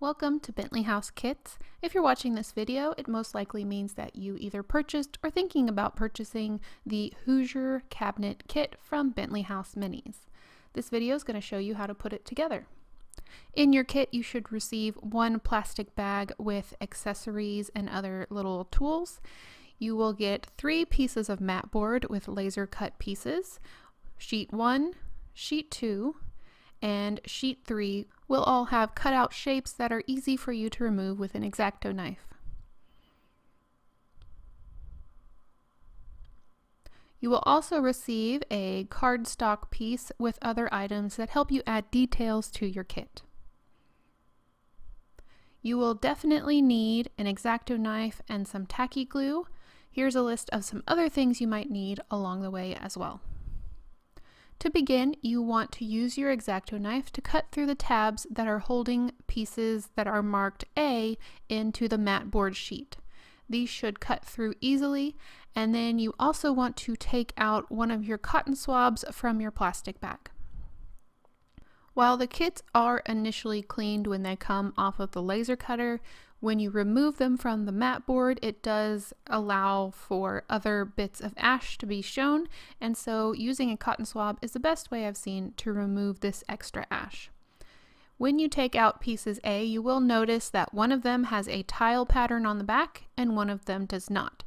Welcome to Bentley House Kits. If you're watching this video, it most likely means that you either purchased or thinking about purchasing the Hoosier Cabinet Kit from Bentley House Minis. This video is going to show you how to put it together. In your kit, you should receive one plastic bag with accessories and other little tools. You will get 3 pieces of mat board with laser cut pieces. Sheet 1, sheet 2, and sheet 3 will all have cutout shapes that are easy for you to remove with an X-Acto knife. You will also receive a cardstock piece with other items that help you add details to your kit. You will definitely need an X-Acto knife and some tacky glue. Here's a list of some other things you might need along the way as well. To begin, you want to use your X-Acto knife to cut through the tabs that are holding pieces that are marked A into the mat board sheet. These should cut through easily, and then you also want to take out one of your cotton swabs from your plastic bag. While the kits are initially cleaned when they come off of the laser cutter, when you remove them from the mat board, it does allow for other bits of ash to be shown, and so using a cotton swab is the best way I've seen to remove this extra ash. When you take out pieces A, you will notice that one of them has a tile pattern on the back and one of them does not.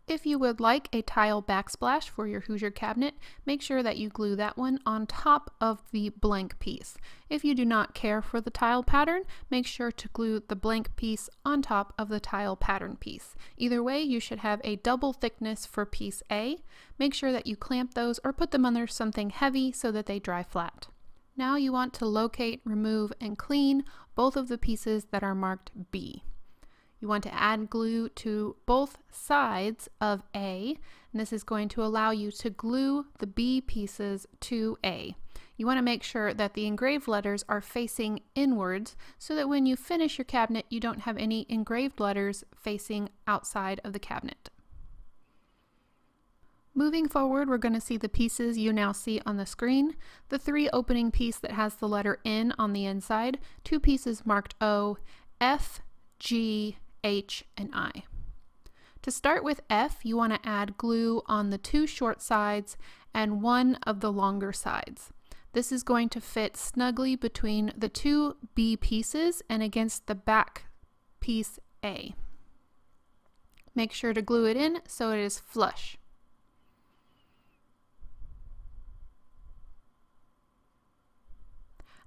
If you would like a tile backsplash for your Hoosier cabinet, make sure that you glue that one on top of the blank piece. If you do not care for the tile pattern, make sure to glue the blank piece on top of the tile pattern piece. Either way, you should have a double thickness for piece A. Make sure that you clamp those or put them under something heavy so that they dry flat. Now you want to locate, remove, and clean both of the pieces that are marked B. You want to add glue to both sides of A, and this is going to allow you to glue the B pieces to A. You want to make sure that the engraved letters are facing inwards so that when you finish your cabinet, you don't have any engraved letters facing outside of the cabinet. Moving forward, we're going to see the pieces you now see on the screen. The 3 opening piece that has the letter N on the inside, 2 pieces marked O, F, G, H, and I. To start with F, you want to add glue on the 2 short sides and 1 of the longer sides. This is going to fit snugly between the 2 B pieces and against the back piece A. Make sure to glue it in so it is flush.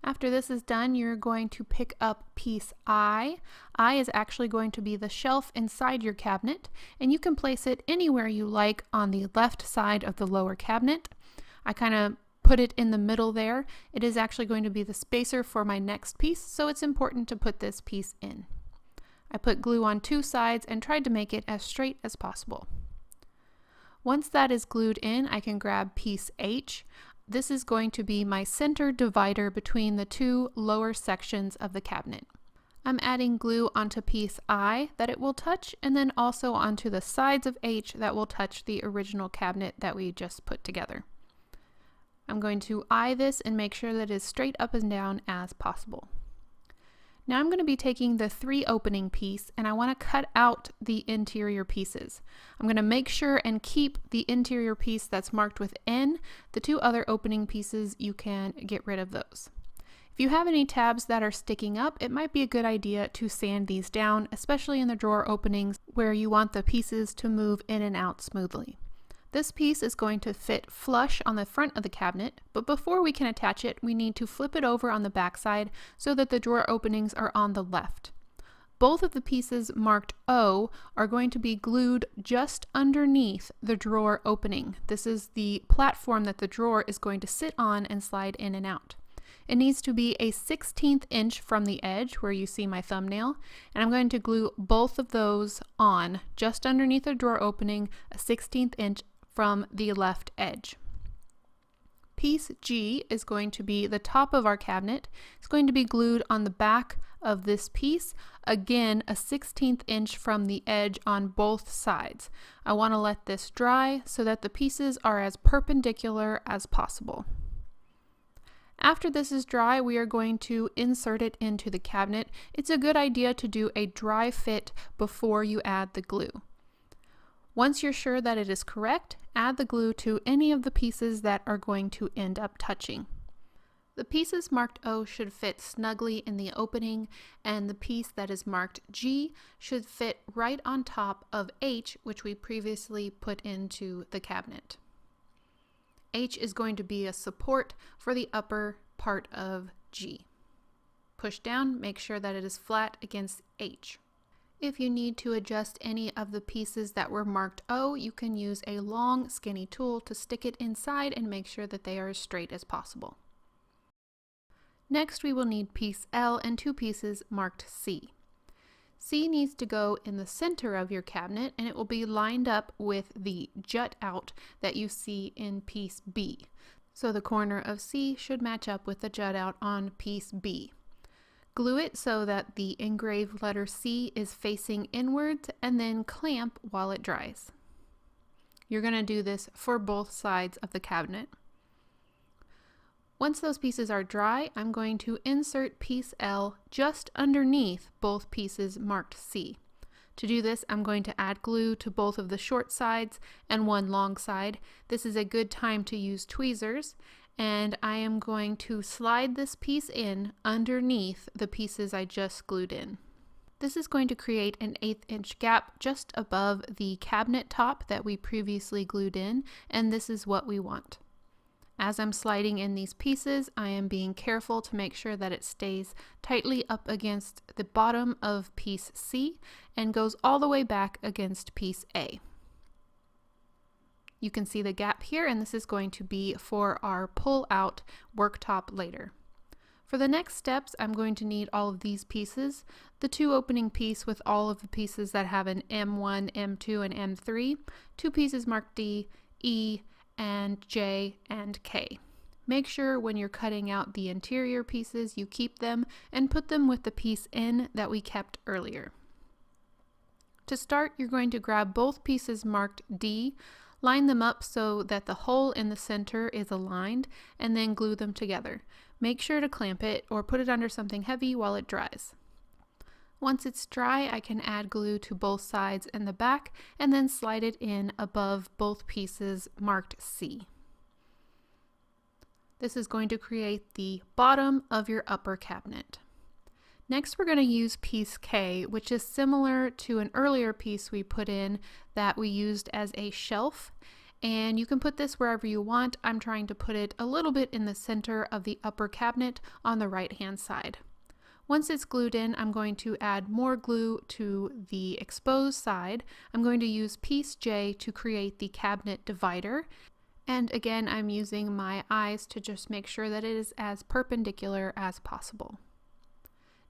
After this is done, you're going to pick up piece I. I is actually going to be the shelf inside your cabinet, and you can place it anywhere you like on the left side of the lower cabinet. I kind of put it in the middle there. It is actually going to be the spacer for my next piece, so it's important to put this piece in. I put glue on 2 sides and tried to make it as straight as possible. Once that is glued in, I can grab piece H. This is going to be my center divider between the 2 lower sections of the cabinet. I'm adding glue onto piece I that it will touch, and then also onto the sides of H that will touch the original cabinet that we just put together. I'm going to eye this and make sure that it is straight up and down as possible. Now I'm going to be taking the 3 opening piece and I want to cut out the interior pieces. I'm going to make sure and keep the interior piece that's marked with N. The 2 other opening pieces, you can get rid of those. If you have any tabs that are sticking up, it might be a good idea to sand these down, especially in the drawer openings where you want the pieces to move in and out smoothly. This piece is going to fit flush on the front of the cabinet, but before we can attach it, we need to flip it over on the back side so that the drawer openings are on the left. Both of the pieces marked O are going to be glued just underneath the drawer opening. This is the platform that the drawer is going to sit on and slide in and out. It needs to be a 1/16 inch from the edge where you see my thumbnail, and I'm going to glue both of those on just underneath the drawer opening, a 1/16 inch from the left edge. Piece G is going to be the top of our cabinet. It's going to be glued on the back of this piece, again a 1/16 inch from the edge on both sides. I want to let this dry so that the pieces are as perpendicular as possible. After this is dry, we are going to insert it into the cabinet. It's a good idea to do a dry fit before you add the glue. Once you're sure that it is correct, add the glue to any of the pieces that are going to end up touching. The pieces marked O should fit snugly in the opening, and the piece that is marked G should fit right on top of H, which we previously put into the cabinet. H is going to be a support for the upper part of G. Push down, make sure that it is flat against H. If you need to adjust any of the pieces that were marked O, you can use a long, skinny tool to stick it inside and make sure that they are as straight as possible. Next, we will need piece L and two pieces marked C. C needs to go in the center of your cabinet, and it will be lined up with the jut out that you see in piece B. So the corner of C should match up with the jut out on piece B. Glue it so that the engraved letter C is facing inwards, and then clamp while it dries. You're going to do this for both sides of the cabinet. Once those pieces are dry, I'm going to insert piece L just underneath both pieces marked C. To do this, I'm going to add glue to both of the short sides and one long side. This is a good time to use tweezers, and I am going to slide this piece in underneath the pieces I just glued in. This is going to create an 1/8 inch gap just above the cabinet top that we previously glued in, and this is what we want. As I'm sliding in these pieces, I am being careful to make sure that it stays tightly up against the bottom of piece C and goes all the way back against piece A. You can see the gap here, and this is going to be for our pull-out worktop later. For the next steps, I'm going to need all of these pieces, the two opening piece with all of the pieces that have an M1, M2, and M3, two pieces marked D, E, and J and K. Make sure when you're cutting out the interior pieces you keep them and put them with the piece N that we kept earlier. To start, you're going to grab both pieces marked D, line them up so that the hole in the center is aligned, and then glue them together. Make sure to clamp it or put it under something heavy while it dries. Once it's dry, I can add glue to both sides and the back and then slide it in above both pieces marked C. This is going to create the bottom of your upper cabinet. Next, we're going to use piece K, which is similar to an earlier piece we put in that we used as a shelf. And you can put this wherever you want. I'm trying to put it a little bit in the center of the upper cabinet on the right-hand side. Once it's glued in, I'm going to add more glue to the exposed side. I'm going to use piece J to create the cabinet divider. And again, I'm using my eyes to just make sure that it is as perpendicular as possible.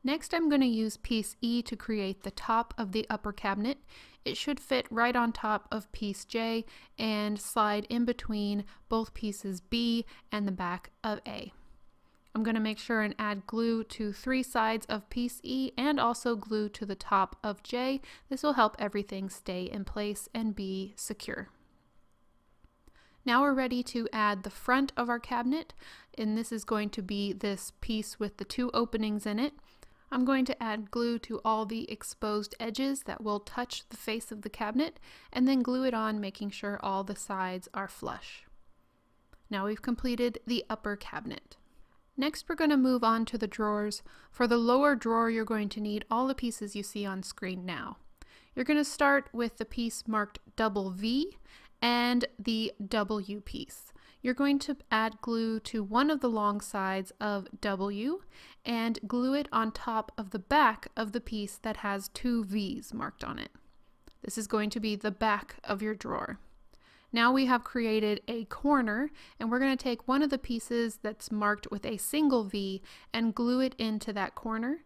Next, I'm going to use piece E to create the top of the upper cabinet. It should fit right on top of piece J and slide in between both pieces B and the back of A. I'm going to make sure and add glue to 3 sides of piece E and also glue to the top of J. This will help everything stay in place and be secure. Now we're ready to add the front of our cabinet, and this is going to be this piece with the 2 openings in it. I'm going to add glue to all the exposed edges that will touch the face of the cabinet, and then glue it on, making sure all the sides are flush. Now we've completed the upper cabinet. Next, we're going to move on to the drawers. For the lower drawer, you're going to need all the pieces you see on screen now. You're going to start with the piece marked double V and the W piece. You're going to add glue to one of the long sides of W and glue it on top of the back of the piece that has 2 V's marked on it. This is going to be the back of your drawer. Now we have created a corner, and we're going to take one of the pieces that's marked with a single V and glue it into that corner.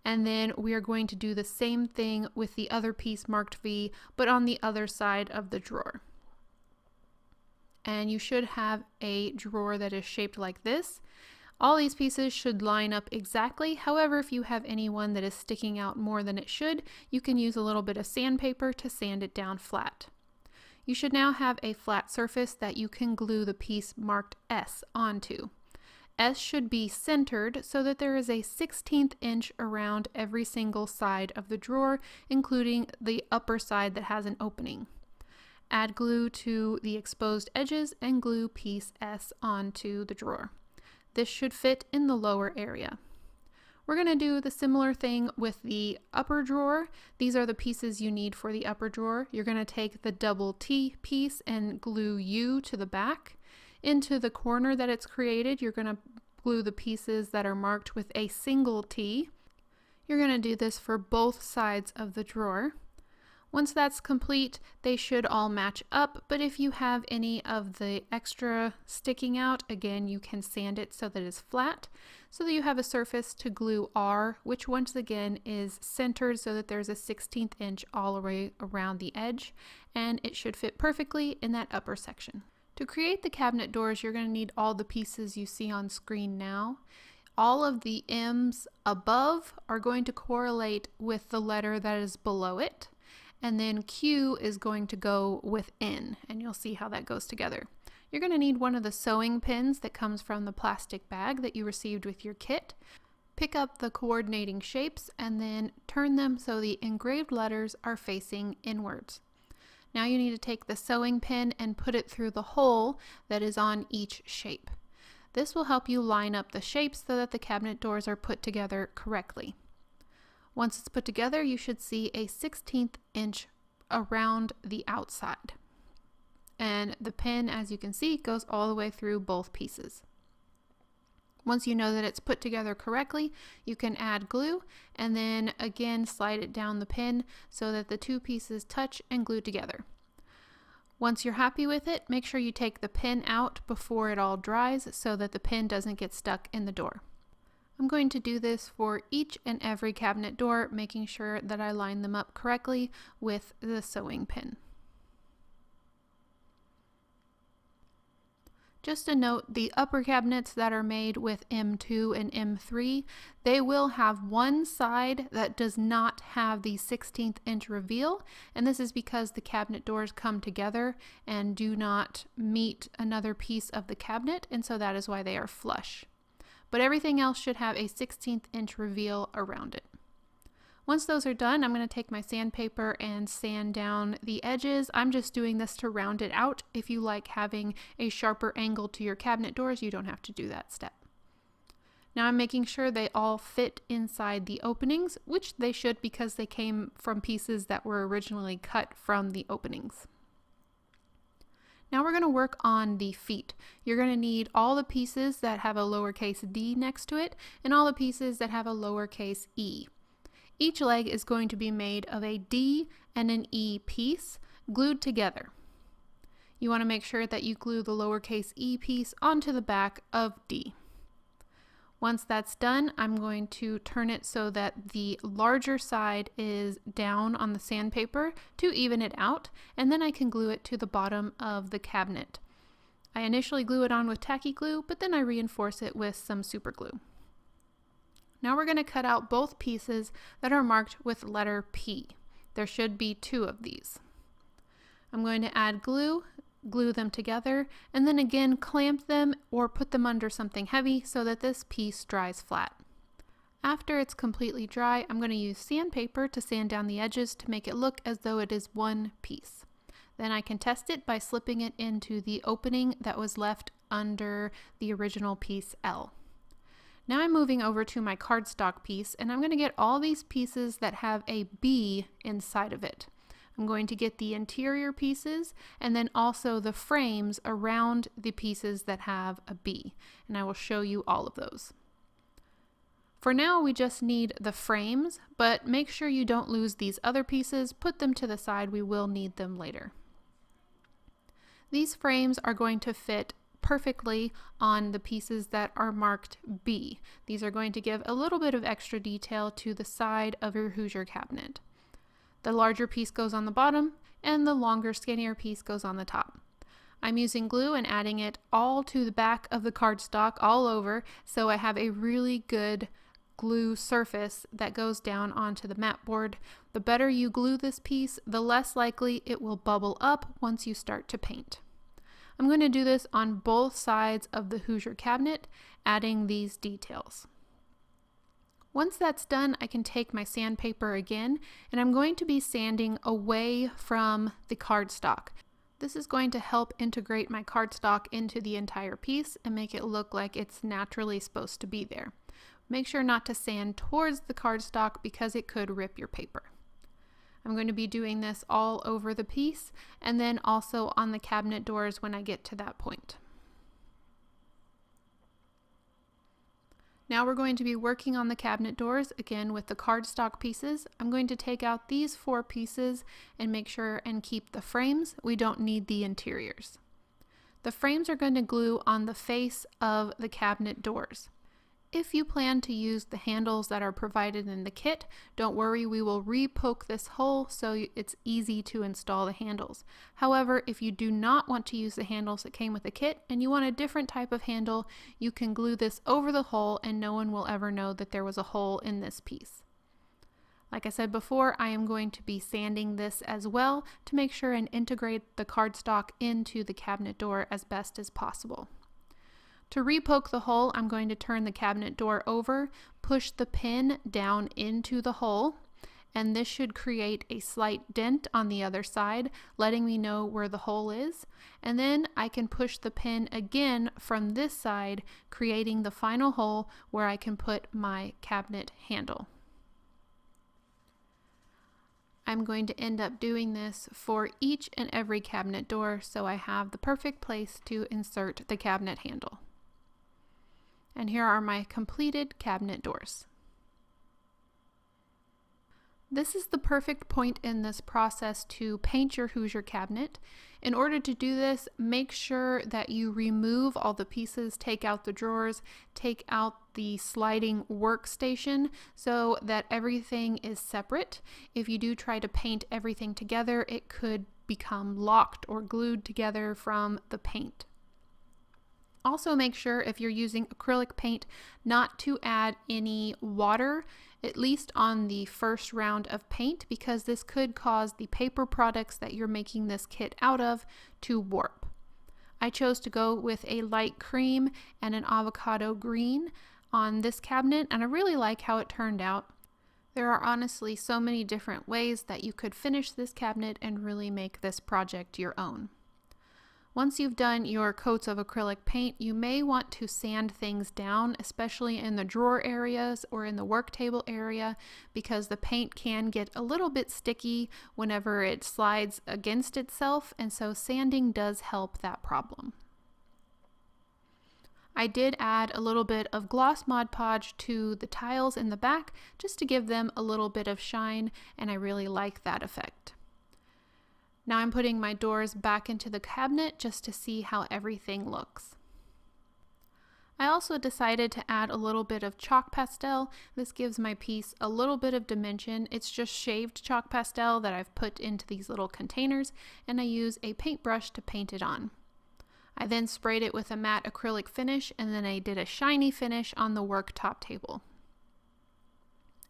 And then we are going to do the same thing with the other piece marked V, but on the other side of the drawer. And you should have a drawer that is shaped like this. All these pieces should line up exactly. However, if you have any one that is sticking out more than it should, you can use a little bit of sandpaper to sand it down flat. You should now have a flat surface that you can glue the piece marked S onto. S should be centered so that there is a 1/16 inch around every single side of the drawer, including the upper side that has an opening. Add glue to the exposed edges and glue piece S onto the drawer. This should fit in the lower area. We're going to do the similar thing with the upper drawer. These are the pieces you need for the upper drawer. You're going to take the double T piece and glue U to the back. Into the corner that it's created, you're going to glue the pieces that are marked with a single T. You're going to do this for both sides of the drawer. Once that's complete, they should all match up, but if you have any of the extra sticking out, again, you can sand it so that it's flat, so that you have a surface to glue R, which once again is centered so that there's a 1/16 inch all the way around the edge, and it should fit perfectly in that upper section. To create the cabinet doors, you're going to need all the pieces you see on screen now. All of the M's above are going to correlate with the letter that is below it. And then Q is going to go with N, and you'll see how that goes together. You're going to need one of the sewing pins that comes from the plastic bag that you received with your kit. Pick up the coordinating shapes and then turn them so the engraved letters are facing inwards. Now you need to take the sewing pin and put it through the hole that is on each shape. This will help you line up the shapes so that the cabinet doors are put together correctly. Once it's put together, you should see a 1/16 inch around the outside. And the pin, as you can see, goes all the way through both pieces. Once you know that it's put together correctly, you can add glue and then again slide it down the pin so that the two pieces touch and glue together. Once you're happy with it, make sure you take the pin out before it all dries so that the pin doesn't get stuck in the door. I'm going to do this for each and every cabinet door, making sure that I line them up correctly with the sewing pin. Just a note, the upper cabinets that are made with M2 and M3, they will have one side that does not have the 1/16 inch reveal, and this is because the cabinet doors come together and do not meet another piece of the cabinet, and so that is why they are flush. But everything else should have a 1/16 inch reveal around it. Once those are done, I'm going to take my sandpaper and sand down the edges. I'm just doing this to round it out. If you like having a sharper angle to your cabinet doors, you don't have to do that step. Now I'm making sure they all fit inside the openings, which they should because they came from pieces that were originally cut from the openings. Now we're going to work on the feet. You're going to need all the pieces that have a lowercase d next to it and all the pieces that have a lowercase e. Each leg is going to be made of a D and an E piece glued together. You want to make sure that you glue the lowercase e piece onto the back of D. Once that's done, I'm going to turn it so that the larger side is down on the sandpaper to even it out, and then I can glue it to the bottom of the cabinet. I initially glue it on with tacky glue, but then I reinforce it with some super glue. Now we're going to cut out both pieces that are marked with letter P. There should be 2 of these. I'm going to add glue, glue them together, and then again clamp them or put them under something heavy so that this piece dries flat. After it's completely dry, I'm going to use sandpaper to sand down the edges to make it look as though it is one piece. Then I can test it by slipping it into the opening that was left under the original piece L. Now I'm moving over to my cardstock piece, and I'm going to get all these pieces that have a B inside of it. I'm going to get the interior pieces and then also the frames around the pieces that have a B, and I will show you all of those. For now, we just need the frames, but make sure you don't lose these other pieces. Put them to the side. We will need them later. These frames are going to fit perfectly on the pieces that are marked B. These are going to give a little bit of extra detail to the side of your Hoosier cabinet. The larger piece goes on the bottom and the longer, skinnier piece goes on the top. I'm using glue and adding it all to the back of the cardstock all over, so I have a really good glue surface that goes down onto the mat board. The better you glue this piece, the less likely it will bubble up once you start to paint. I'm going to do this on both sides of the Hoosier cabinet, adding these details. Once that's done, I can take my sandpaper again, and I'm going to be sanding away from the cardstock. This is going to help integrate my cardstock into the entire piece and make it look like it's naturally supposed to be there. Make sure not to sand towards the cardstock because it could rip your paper. I'm going to be doing this all over the piece and then also on the cabinet doors when I get to that point. Now we're going to be working on the cabinet doors again with the cardstock pieces. I'm going to take out these 4 pieces and make sure and keep the frames. We don't need the interiors. The frames are going to glue on the face of the cabinet doors. If you plan to use the handles that are provided in the kit, don't worry, we will re-poke this hole so it's easy to install the handles. However, if you do not want to use the handles that came with the kit and you want a different type of handle, you can glue this over the hole and no one will ever know that there was a hole in this piece. Like I said before, I am going to be sanding this as well to make sure and integrate the cardstock into the cabinet door as best as possible. To re-poke the hole, I'm going to turn the cabinet door over, push the pin down into the hole, and this should create a slight dent on the other side, letting me know where the hole is. And then I can push the pin again from this side, creating the final hole where I can put my cabinet handle. I'm going to end up doing this for each and every cabinet door so I have the perfect place to insert the cabinet handle. And here are my completed cabinet doors. This is the perfect point in this process to paint your Hoosier cabinet. In order to do this, make sure that you remove all the pieces, take out the drawers, take out the sliding workstation so that everything is separate. If you do try to paint everything together, it could become locked or glued together from the paint. Also make sure if you're using acrylic paint not to add any water, at least on the first round of paint, because this could cause the paper products that you're making this kit out of to warp. I chose to go with a light cream and an avocado green on this cabinet, and I really like how it turned out. There are honestly so many different ways that you could finish this cabinet and really make this project your own. Once you've done your coats of acrylic paint, you may want to sand things down, especially in the drawer areas or in the work table area, because the paint can get a little bit sticky whenever it slides against itself, and so sanding does help that problem. I did add a little bit of gloss Mod Podge to the tiles in the back just to give them a little bit of shine, and I really like that effect. Now I'm putting my doors back into the cabinet just to see how everything looks. I also decided to add a little bit of chalk pastel. This gives my piece a little bit of dimension. It's just shaved chalk pastel that I've put into these little containers, and I use a paintbrush to paint it on. I then sprayed it with a matte acrylic finish, and then I did a shiny finish on the worktop table.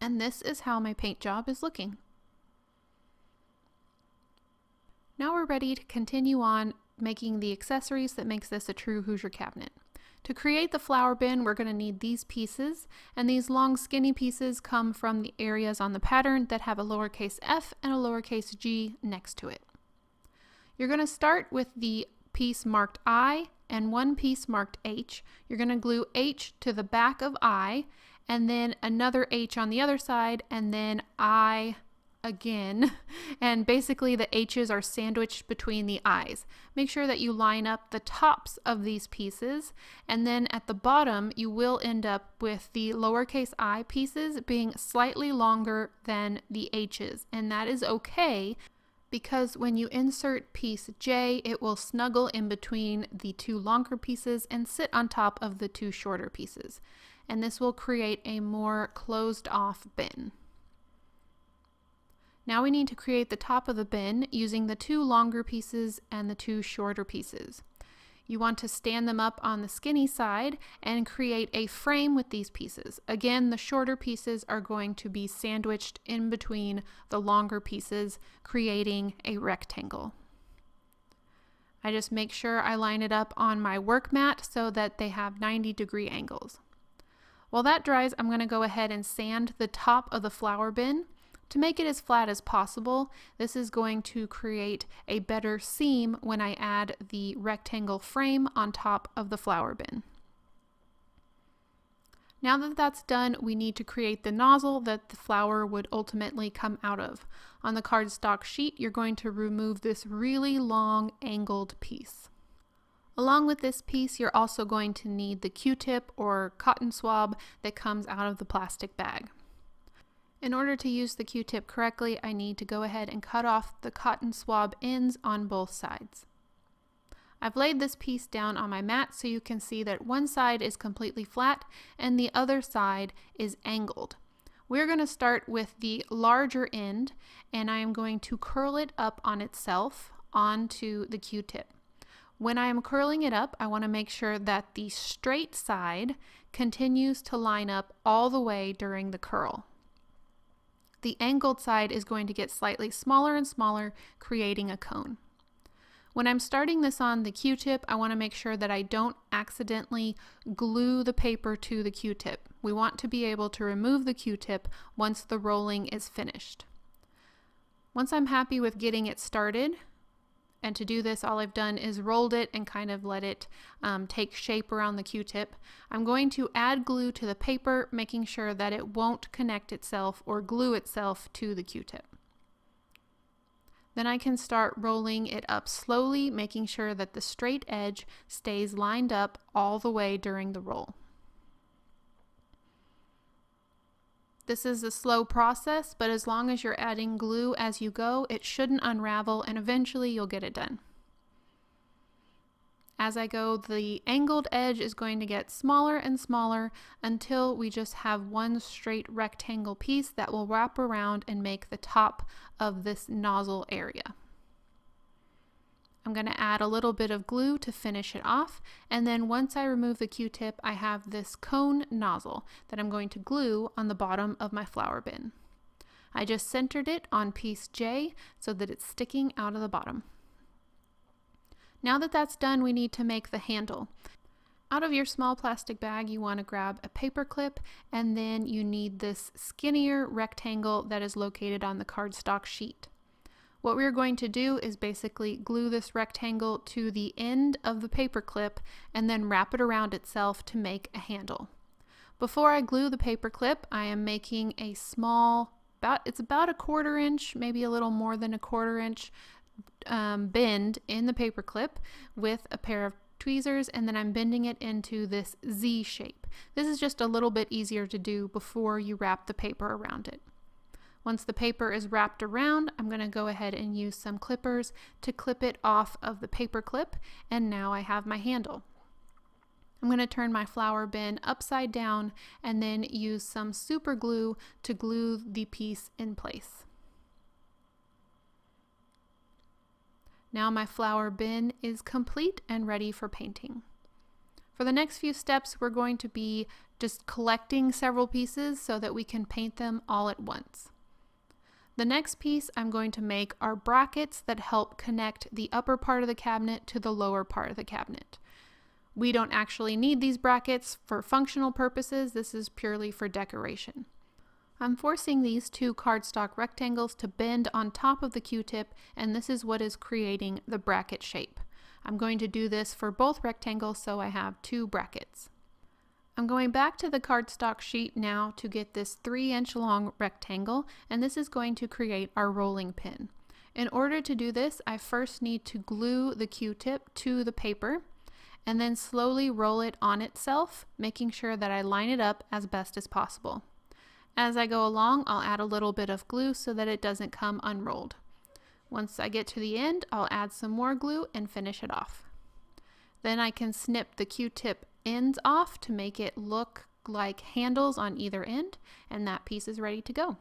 And this is how my paint job is looking. Now we're ready to continue on making the accessories that makes this a true Hoosier cabinet. To create the flower bin, we're going to need these pieces, and these long skinny pieces come from the areas on the pattern that have a lowercase f and a lowercase g next to it. You're going to start with the piece marked I and one piece marked H. You're going to glue H to the back of I, and then another H on the other side, and then I again, and basically the H's are sandwiched between the I's. Make sure that you line up the tops of these pieces, and then at the bottom you will end up with the lowercase I pieces being slightly longer than the H's, and that is okay because when you insert piece J, it will snuggle in between the two longer pieces and sit on top of the two shorter pieces, and this will create a more closed off bin. Now we need to create the top of the bin using the two longer pieces and the two shorter pieces. You want to stand them up on the skinny side and create a frame with these pieces. Again, the shorter pieces are going to be sandwiched in between the longer pieces, creating a rectangle. I just make sure I line it up on my work mat so that they have 90-degree angles. While that dries, I'm going to go ahead and sand the top of the flower bin to make it as flat as possible. This is going to create a better seam when I add the rectangle frame on top of the flower bin. Now that that's done, we need to create the nozzle that the flower would ultimately come out of. On the cardstock sheet, you're going to remove this really long angled piece. Along with this piece, you're also going to need the Q-tip or cotton swab that comes out of the plastic bag. In order to use the Q-tip correctly, I need to go ahead and cut off the cotton swab ends on both sides. I've laid this piece down on my mat so you can see that one side is completely flat and the other side is angled. We're going to start with the larger end, and I am going to curl it up on itself onto the Q-tip. When I am curling it up, I want to make sure that the straight side continues to line up all the way during the curl. The angled side is going to get slightly smaller and smaller, creating a cone. When I'm starting this on the Q-tip, I want to make sure that I don't accidentally glue the paper to the Q-tip. We want to be able to remove the Q-tip once the rolling is finished. Once I'm happy with getting it started, and to do this, all I've done is rolled it and kind of let it take shape around the Q-tip. I'm going to add glue to the paper, making sure that it won't connect itself or glue itself to the Q-tip. Then I can start rolling it up slowly, making sure that the straight edge stays lined up all the way during the roll. This is a slow process, but as long as you're adding glue as you go, it shouldn't unravel and eventually you'll get it done. As I go, the angled edge is going to get smaller and smaller until we just have one straight rectangle piece that will wrap around and make the top of this nozzle area. I'm going to add a little bit of glue to finish it off, and then once I remove the Q-tip, I have this cone nozzle that I'm going to glue on the bottom of my flower bin. I just centered it on piece J so that it's sticking out of the bottom. Now that that's done, we need to make the handle. Out of your small plastic bag, you want to grab a paper clip, and then you need this skinnier rectangle that is located on the cardstock sheet. What we're going to do is basically glue this rectangle to the end of the paper clip and then wrap it around itself to make a handle. Before I glue the paper clip, I am making a small, it's about a 1/4 inch, maybe a little more than a 1/4 inch bend in the paper clip with a pair of tweezers, and then I'm bending it into this Z shape. This is just a little bit easier to do before you wrap the paper around it. Once the paper is wrapped around, I'm going to go ahead and use some clippers to clip it off of the paper clip, and now I have my handle. I'm going to turn my flower bin upside down and then use some super glue to glue the piece in place. Now my flower bin is complete and ready for painting. For the next few steps, we're going to be just collecting several pieces so that we can paint them all at once. The next piece I'm going to make are brackets that help connect the upper part of the cabinet to the lower part of the cabinet. We don't actually need these brackets for functional purposes. This is purely for decoration. I'm forcing these two cardstock rectangles to bend on top of the Q-tip, and this is what is creating the bracket shape. I'm going to do this for both rectangles, so I have 2 brackets. I'm going back to the cardstock sheet now to get this 3-inch long rectangle, and this is going to create our rolling pin. In order to do this, I first need to glue the Q-tip to the paper and then slowly roll it on itself, making sure that I line it up as best as possible. As I go along, I'll add a little bit of glue so that it doesn't come unrolled. Once I get to the end, I'll add some more glue and finish it off. Then I can snip the Q-tip ends off to make it look like handles on either end, and that piece is ready to go.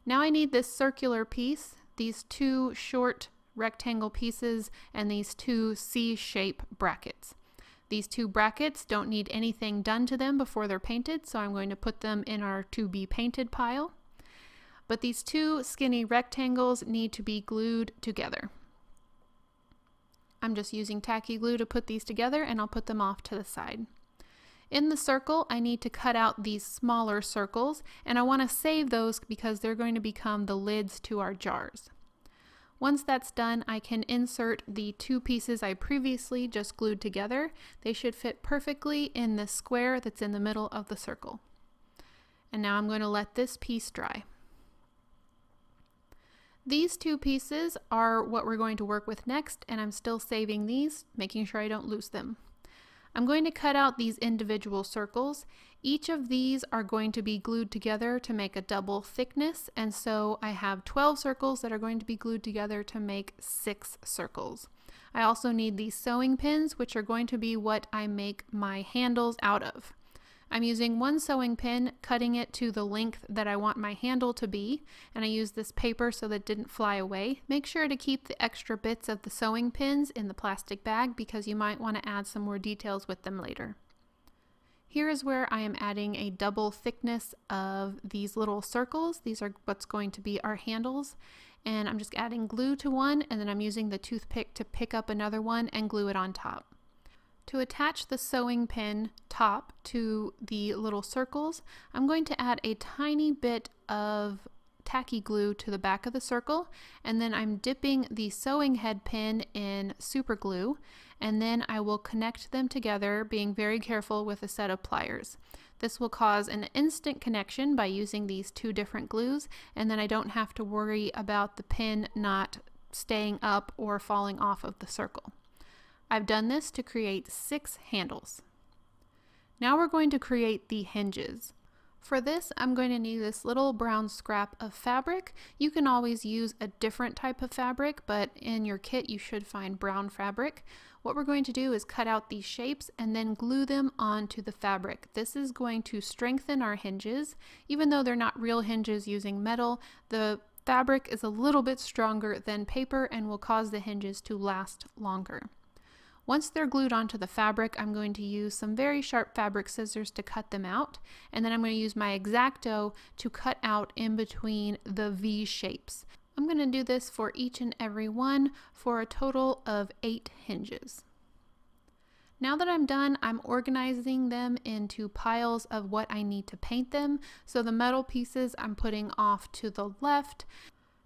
Now I need this circular piece, these 2 short rectangle pieces, and these 2 C-shape brackets. These 2 brackets don't need anything done to them before they're painted, so I'm going to put them in our to be painted pile. But these 2 skinny rectangles need to be glued together. I'm just using tacky glue to put these together, and I'll put them off to the side. In the circle, I need to cut out these smaller circles, and I want to save those because they're going to become the lids to our jars. Once that's done, I can insert the two pieces I previously just glued together. They should fit perfectly in the square that's in the middle of the circle. And now I'm going to let this piece dry. These two pieces are what we're going to work with next, and I'm still saving these, making sure I don't lose them. I'm going to cut out these individual circles. Each of these are going to be glued together to make a double thickness, and so I have 12 circles that are going to be glued together to make 6 circles. I also need these sewing pins, which are going to be what I make my handles out of. I'm using one sewing pin, cutting it to the length that I want my handle to be, and I use this paper so that it didn't fly away. Make sure to keep the extra bits of the sewing pins in the plastic bag because you might want to add some more details with them later. Here is where I am adding a double thickness of these little circles. These are what's going to be our handles, and I'm just adding glue to one, and then I'm using the toothpick to pick up another one and glue it on top. To attach the sewing pin top to the little circles, I'm going to add a tiny bit of tacky glue to the back of the circle, and then I'm dipping the sewing head pin in super glue, and then I will connect them together, being very careful with a set of pliers. This will cause an instant connection by using these two different glues, and then I don't have to worry about the pin not staying up or falling off of the circle. I've done this to create 6 handles. Now we're going to create the hinges. For this, I'm going to need this little brown scrap of fabric. You can always use a different type of fabric, but in your kit you should find brown fabric. What we're going to do is cut out these shapes and then glue them onto the fabric. This is going to strengthen our hinges. Even though they're not real hinges using metal, the fabric is a little bit stronger than paper and will cause the hinges to last longer. Once they're glued onto the fabric, I'm going to use some very sharp fabric scissors to cut them out, and then I'm going to use my X-Acto to cut out in between the V shapes. I'm going to do this for each and every one for a total of 8 hinges. Now that I'm done, I'm organizing them into piles of what I need to paint them. So the metal pieces I'm putting off to the left,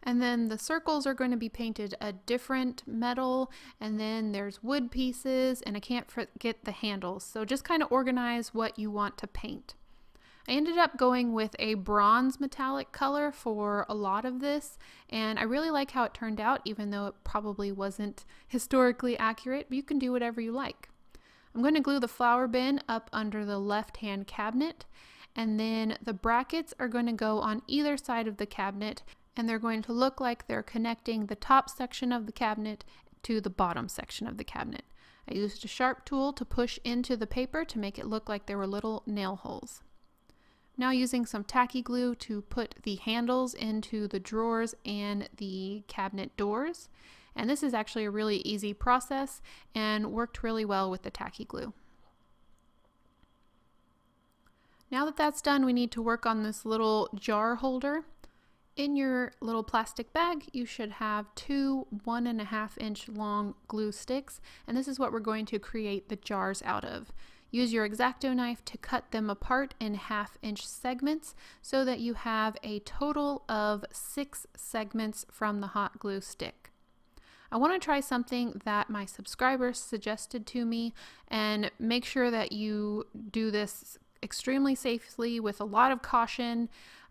and then the circles are going to be painted a different metal, and then there's wood pieces, and I can't forget the handles. So just kind of organize what you want to paint. I ended up going with a bronze metallic color for a lot of this, and I really like how it turned out, even though it probably wasn't historically accurate, but you can do whatever you like. I'm going to glue the flower bin up under the left-hand cabinet, and then the brackets are going to go on either side of the cabinet, and they're going to look like they're connecting the top section of the cabinet to the bottom section of the cabinet. I used a sharp tool to push into the paper to make it look like there were little nail holes. Now using some tacky glue to put the handles into the drawers and the cabinet doors. And this is actually a really easy process and worked really well with the tacky glue. Now that that's done, we need to work on this little jar holder. In your little plastic bag, you should have 2 1.5-inch long glue sticks, and this is what we're going to create the jars out of. Use your X-Acto knife to cut them apart in 1/2-inch segments so that you have a total of 6 segments from the hot glue stick. I want to try something that my subscribers suggested to me, and make sure that you do this extremely safely with a lot of caution.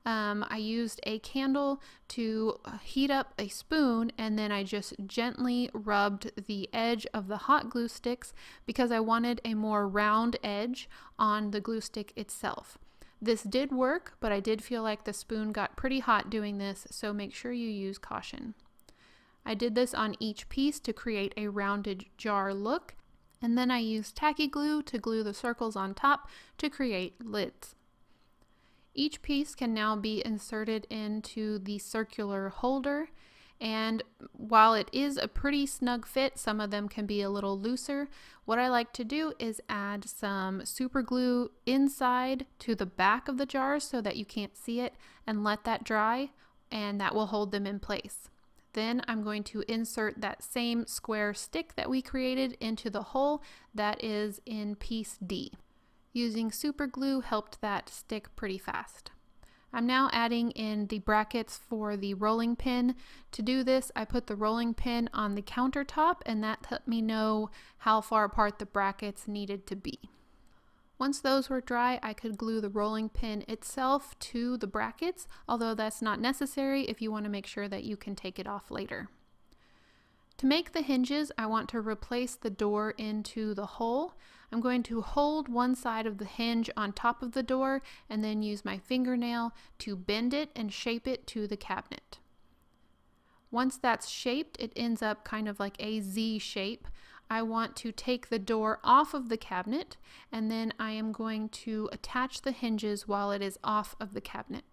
I used a candle to heat up a spoon, and then I just gently rubbed the edge of the hot glue sticks because I wanted a more round edge on the glue stick itself. This did work, but I did feel like the spoon got pretty hot doing this, so make sure you use caution. I did this on each piece to create a rounded jar look, and then I used tacky glue to glue the circles on top to create lids. Each piece can now be inserted into the circular holder, and while it is a pretty snug fit, some of them can be a little looser. What I like to do is add some super glue inside to the back of the jars so that you can't see it, and let that dry, and that will hold them in place. Then I'm going to insert that same square stick that we created into the hole that is in piece D. Using super glue helped that stick pretty fast. I'm now adding in the brackets for the rolling pin. To do this, I put the rolling pin on the countertop, and that let me know how far apart the brackets needed to be. Once those were dry, I could glue the rolling pin itself to the brackets, although that's not necessary if you want to make sure that you can take it off later. To make the hinges, I want to replace the door into the hole. I'm going to hold one side of the hinge on top of the door and then use my fingernail to bend it and shape it to the cabinet. Once that's shaped, it ends up kind of like a Z shape. I want to take the door off of the cabinet, and then I am going to attach the hinges while it is off of the cabinet.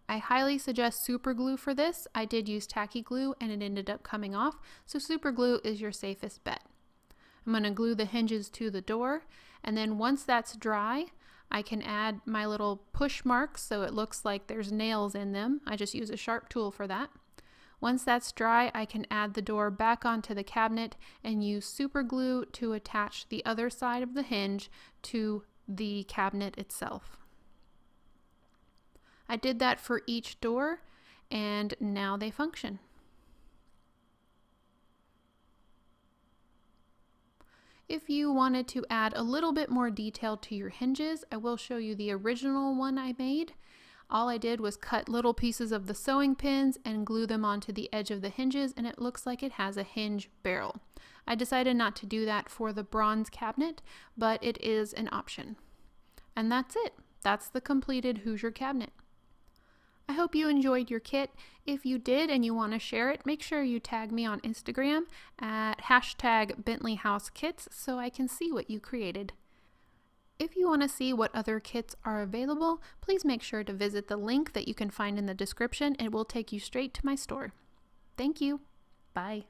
I highly suggest super glue for this. I did use tacky glue and it ended up coming off, so super glue is your safest bet. I'm going to glue the hinges to the door, and then once that's dry, I can add my little push marks so it looks like there's nails in them. I just use a sharp tool for that. Once that's dry, I can add the door back onto the cabinet and use super glue to attach the other side of the hinge to the cabinet itself. I did that for each door, and now they function. If you wanted to add a little bit more detail to your hinges, I will show you the original one I made. All I did was cut little pieces of the sewing pins and glue them onto the edge of the hinges, and it looks like it has a hinge barrel. I decided not to do that for the bronze cabinet, but it is an option. And that's it. That's the completed Hoosier cabinet. I hope you enjoyed your kit. If you did and you want to share it, make sure you tag me on Instagram at #BentleyHouseKits so I can see what you created. If you want to see what other kits are available, please make sure to visit the link that you can find in the description. It will take you straight to my store. Thank you. Bye.